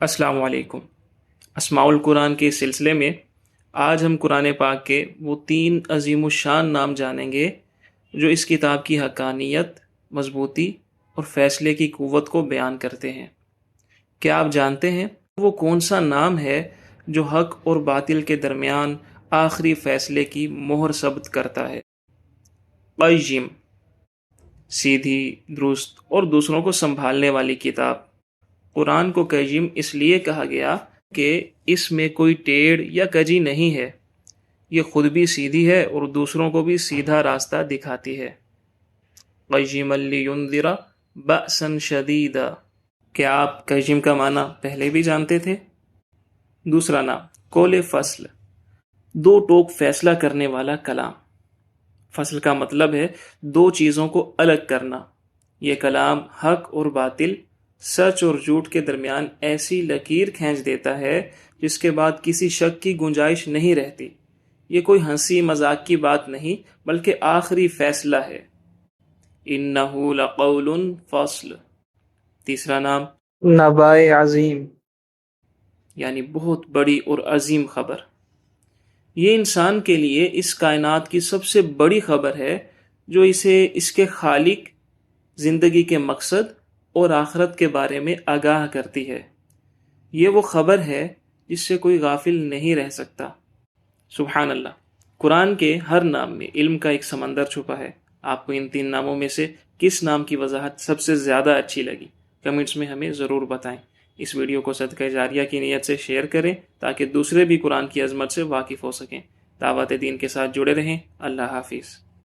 السلام علیکم۔ اسماء القرآن کے سلسلے میں آج ہم قرآن پاک کے وہ 3 عظیم الشان نام جانیں گے جو اس کتاب کی حقانیت، مضبوطی اور فیصلے کی قوت کو بیان کرتے ہیں۔ کیا آپ جانتے ہیں وہ کون سا نام ہے جو حق اور باطل کے درمیان آخری فیصلے کی مہر ثبت کرتا ہے؟ قیم، سیدھی، درست اور دوسروں کو سنبھالنے والی کتاب۔ قرآن کو قیم اس لیے کہا گیا کہ اس میں کوئی ٹیڑھ یا کجی نہیں ہے، یہ خود بھی سیدھی ہے اور دوسروں کو بھی سیدھا راستہ دکھاتی ہے۔ قیما لینذر بأسا شدیدا، کیا آپ قیم کا معنی پہلے بھی جانتے تھے؟ دوسرا نام قول فصل، 2 ٹوک فیصلہ کرنے والا کلام۔ فصل کا مطلب ہے 2 چیزوں کو الگ کرنا۔ یہ کلام حق اور باطل، سچ اور جھوٹ کے درمیان ایسی لکیر کھینچ دیتا ہے جس کے بعد کسی شک کی گنجائش نہیں رہتی۔ یہ کوئی ہنسی مذاق کی بات نہیں بلکہ آخری فیصلہ ہے۔ انہ لقول فصل۔ تیسرا نام نبائے عظیم، یعنی بہت بڑی اور عظیم خبر۔ یہ انسان کے لیے اس کائنات کی سب سے بڑی خبر ہے جو اسے اس کے خالق، زندگی کے مقصد اور آخرت کے بارے میں آگاہ کرتی ہے۔ یہ وہ خبر ہے جس سے کوئی غافل نہیں رہ سکتا۔ سبحان اللہ، قرآن کے ہر نام میں علم کا ایک سمندر چھپا ہے۔ آپ کو ان 3 ناموں میں سے کس نام کی وضاحت سب سے زیادہ اچھی لگی؟ کمنٹس میں ہمیں ضرور بتائیں۔ اس ویڈیو کو صدقہ جاریہ کی نیت سے شیئر کریں تاکہ دوسرے بھی قرآن کی عظمت سے واقف ہو سکیں۔ دعوت دین کے ساتھ جڑے رہیں۔ اللہ حافظ۔